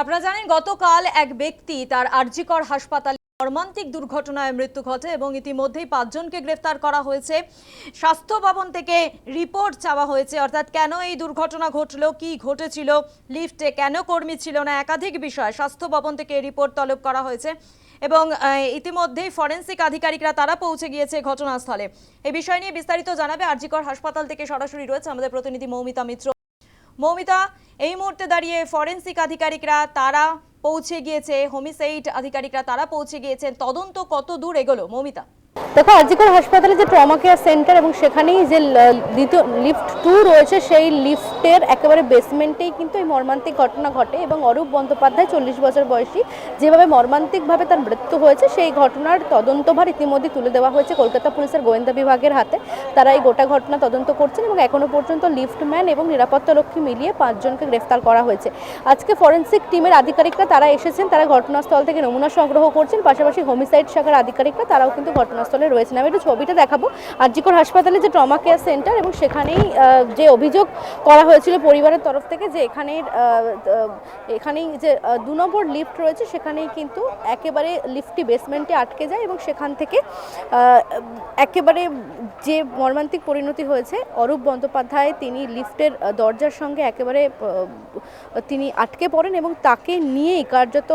আপনারা জানেন গতকাল এক ব্যক্তি তার আরজিকর হাসপাতালে মর্মান্তিক দুর্ঘটনায় মৃত্যু ঘটে এবং ইতিমধ্যেই ৫ জনকে গ্রেফতার করা হয়েছে। স্বাস্থ্য ভবন থেকে রিপোর্ট চাওয়া হয়েছে, অর্থাৎ কেন এই দুর্ঘটনা ঘটলো, কি ঘটেছিল, লিফটে কেন কর্মী ছিল না, একাধিক বিষয় স্বাস্থ্য ভবন থেকে রিপোর্ট তলব করা হয়েছে এবং ইতিমধ্যেই ফরেন্সিক আধিকারিকরা তারা পৌঁছে গিয়েছে ঘটনাস্থলে। এই বিষয় নিয়ে বিস্তারিত জানাবে আরজিকর হাসপাতাল থেকে সরাসরি রয়েছে আমাদের প্রতিনিধি মৌমিতা মিত্র। মৌমিতা, এই মুহূর্তে দাঁড়িয়ে ফরেন্সিক আধিকারিকরা তারা পৌঁছে গিয়েছে, হোমিসাইড আধিকারিকরা তারা পৌঁছে গিয়েছেন, তদন্ত কত দূর এগোলো মৌমিতা? দেখো, আরজিকর হাসপাতালে যে ট্রমা কেয়ার সেন্টার এবং সেখানেই যে দ্বিতীয় লিফট 2 রয়েছে, সেই লিফটের একেবারে বেসমেন্টেই কিন্তু এই মর্মান্তিক ঘটনা ঘটে এবং অরূপ বন্দ্যোপাধ্যায় 40 বছর বয়সী যেভাবে মর্মান্তিকভাবে তার মৃত্যু হয়েছে, সেই ঘটনার তদন্তভার ইতিমধ্যে তুলে দেওয়া হয়েছে কলকাতা পুলিশের গোয়েন্দা বিভাগের হাতে। তারা এই গোটা ঘটনা তদন্ত করছেন এবং এখনো পর্যন্ত লিফটম্যান এবং নিরাপত্তারক্ষী মিলিয়ে 5 জনকে গ্রেফতার করা হয়েছে। আজকে ফরেন্সিক টিমের আধিকারিকরা তারা এসেছেন, তারা ঘটনাস্থল থেকে নমুনা সংগ্রহ করছেন, পাশাপাশি হোমিসাইড শাখার আধিকারিকরা তারাও কিন্তু ঘটনাস্থলে রয়েছেন। আমি একটু ছবিটা দেখাবো। আরজিকর হাসপাতালে যে ট্রমা কেয়ার সেন্টার এবং সেখানেই যে অভিযোগ করা হয়েছিল পরিবারের তরফ থেকে যে এখানেই যে 2 নম্বর লিফট রয়েছে সেখানেই কিন্তু একেবারে লিফটটি বেসমেন্টে আটকে যায় এবং সেখান থেকে একেবারে যে মর্মান্তিক পরিণতি হয়েছে, অরূপ বন্দ্যোপাধ্যায় তিনি লিফটের দরজার সঙ্গে একেবারে তিনি আটকে পড়েন এবং তাকে নিয়েই কার্যত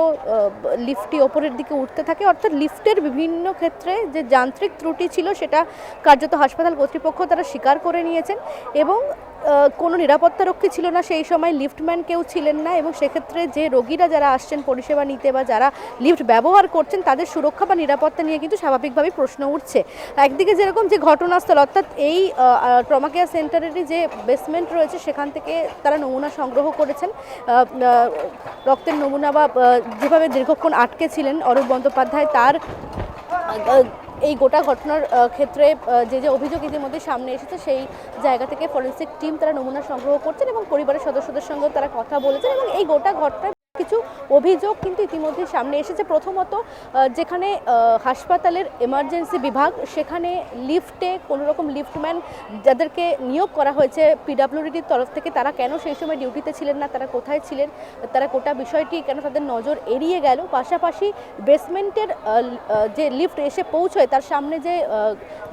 লিফটটি ওপরের দিকে উঠতে থাকে। অর্থাৎ লিফটের বিভিন্ন ক্ষেত্রে যে যান্ত্রিক ত্রুটি ছিল সেটা কার্যত হাসপাতাল কর্তৃপক্ষ তারা স্বীকার করে নিয়েছেন এবং কোনো নিরাপত্তারক্ষী ছিল না সেই সময়, লিফটম্যান কেউ ছিলেন না এবং সেক্ষেত্রে যে রোগীরা যারা আসছেন পরিষেবা নিতে বা যারা লিফট ব্যবহার করছেন তাদের সুরক্ষা বা নিরাপত্তা নিয়ে কিন্তু স্বাভাবিকভাবেই প্রশ্ন উঠছে। একদিকে যেরকম যে ঘটনাস্থল, অর্থাৎ এই ট্রমা কেয়ার সেন্টারেরই যে বেসমেন্ট রয়েছে সেখান থেকে তারা নমুনা সংগ্রহ করেছেন, রক্তের নমুনা বা যেভাবে দীর্ঘক্ষণ আটকে ছিলেন অরূপ বন্দ্যোপাধ্যায়, তার এই গোটা ঘটনার ক্ষেত্রে যে অভিযোগ ইতিমধ্যে সামনে এসেছে সেই জায়গা থেকে ফরেন্সিক টিম তারা নমুনা সংগ্রহ করছেন এবং পরিবারের সদস্যদের সঙ্গেও তারা কথা বলেছেন এবং এই গোটা ঘটনায় কিছু অভিযোগ কিন্তু ইতিমধ্যে সামনে এসেছে। প্রথমত, যেখানে হাসপাতালের এমার্জেন্সি বিভাগ সেখানে লিফটে কোনো রকম লিফটম্যান যাদেরকে নিয়োগ করা হয়েছে পিডাব্লিউডির তরফ থেকে, তারা কেন সেই সময় ডিউটিতে ছিলেন না, তারা কোথায় ছিলেন, তারা গোটা বিষয়টি কেন তাদের নজর এড়িয়ে গেল। পাশাপাশি বেসমেন্টের যে লিফট এসে পৌঁছয় তার সামনে যে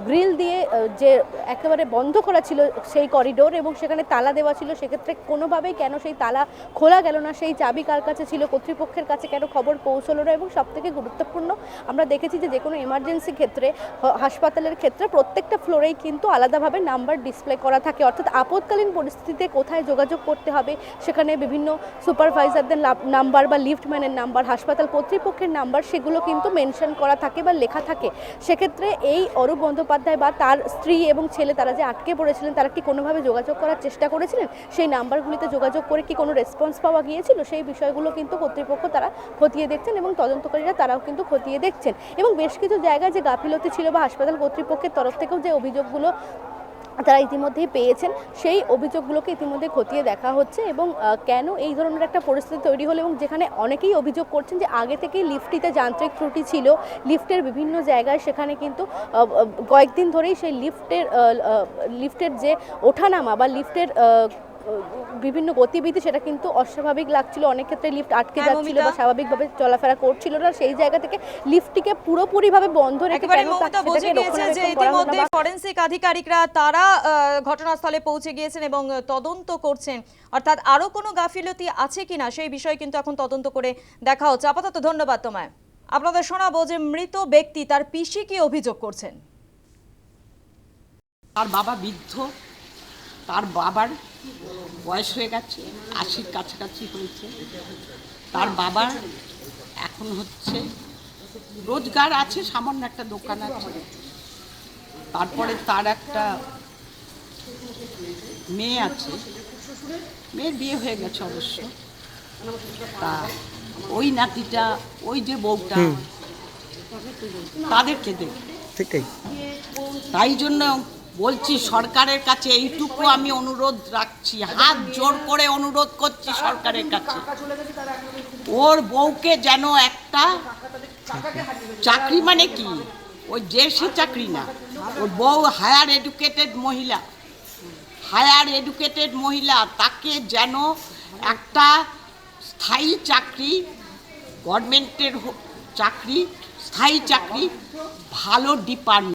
গ্রিল দিয়ে যে একেবারে বন্ধ করা ছিল সেই করিডোর এবং সেখানে তালা দেওয়া ছিল, সেক্ষেত্রে কোনোভাবেই কেন সেই তালা খোলা গেল না, সেই চাবি কার কাছে ছিল, কর্তৃপক্ষের কাছে কেন খবর পৌঁছলো না। এবং সবথেকে গুরুত্বপূর্ণ, আমরা দেখেছি যে কোনো এমার্জেন্সি ক্ষেত্রে হাসপাতালের ক্ষেত্রে প্রত্যেকটা ফ্লোরেই কিন্তু আলাদাভাবে নাম্বার ডিসপ্লে করা থাকে, অর্থাৎ আপৎকালীন পরিস্থিতিতে কোথায় যোগাযোগ করতে হবে সেখানে বিভিন্ন সুপারভাইজারদের নাম্বার বা লিফটম্যানের নাম্বার, হাসপাতাল কর্তৃপক্ষের নাম্বার, সেগুলো কিন্তু মেনশন করা থাকে বা লেখা থাকে। সেক্ষেত্রে এই অরূপ বন্দ্যোপাধ্যায় বা তার স্ত্রী এবং ছেলে তারা যে আটকে পড়েছিলেন, তারা কি কোনোভাবে যোগাযোগ করার চেষ্টা করেছিলেন, সেই নাম্বারগুলিতে যোগাযোগ করে কি কোনো রেসপন্স পাওয়া গিয়েছিল, সেই বিষয়গুলো কিন্তু কর্তৃপক্ষ তারা খতিয়ে দেখছেন এবং তদন্তকারীরা তারাও কিন্তু খতিয়ে দেখছেন। এবং বেশ কিছু জায়গায় যে গাফিলতি ছিল বা হাসপাতাল কর্তৃপক্ষের তরফ থেকেও যে অভিযোগগুলো তারা ইতিমধ্যেই পেয়েছেন, সেই অভিযোগগুলোকে ইতিমধ্যে খতিয়ে দেখা হচ্ছে এবং কেন এই ধরনের একটা পরিস্থিতি তৈরি হলো এবং যেখানে অনেকেই অভিযোগ করছেন যে আগে থেকেই লিফটটিতে যান্ত্রিক ত্রুটি ছিল, লিফটের বিভিন্ন জায়গায় সেখানে কিন্তু কয়েকদিন ধরেই সেই লিফটের যে ওঠানামা বা লিফটের বিভিন্ন গতিবিধি সেটা কিন্তু অস্বাভাবিক লাগছিল, অনেক ক্ষেত্রে লিফট আটকে যাচ্ছিল বা স্বাভাবিকভাবে চলাফেরা করছিল না, সেই জায়গা থেকে লিফটটিকে পুরোপুরিভাবে বন্ধ রেখে ইতিমধ্যে ফরেন্সিক আধিকারিকরা তারা ঘটনাস্থলে পৌঁছে গিয়েছেন এবং তদন্ত করছেন, অর্থাৎ আরো কোনো গাফিলতি আছে কিনা সেই বিষয়ে কিন্তু এখন তদন্ত করে দেখা হচ্ছে। আপাতত ধন্যবাদ তোমায়। আপনাদের শোনাবো যে মৃত ব্যক্তি তার পিসি কি অভিযোগ করছেন। তার বাবা বৃদ্ধ, তার বাবার বয়স হয়ে গেছে, 80-র কাছাকাছি হয়েছে। তার বাবার এখন হচ্ছে রোজগার আছে, সামান্য একটা দোকান আছে, তারপরে তার একটা মেয়ে আছে, মেয়ের বিয়ে হয়ে গেছে অবশ্য। তা ওই নাতিটা, ওই যে বউটা, তাদেরকে দেখে তাই জন্য বলছি সরকারের কাছে এইটুকু আমি অনুরোধ রাখছি, হাত জোর করে অনুরোধ করছি সরকারের কাছে, ওর বউকে যেন একটা চাকরি, মানে কি ওই যে সে চাকরি না, ওর বউ হায়ার এডুকেটেড মহিলা, তাকে যেন একটা স্থায়ী চাকরি, গভর্নমেন্টের চাকরি, স্থায়ী চাকরি, ভালো ডিপার্টমেন্ট।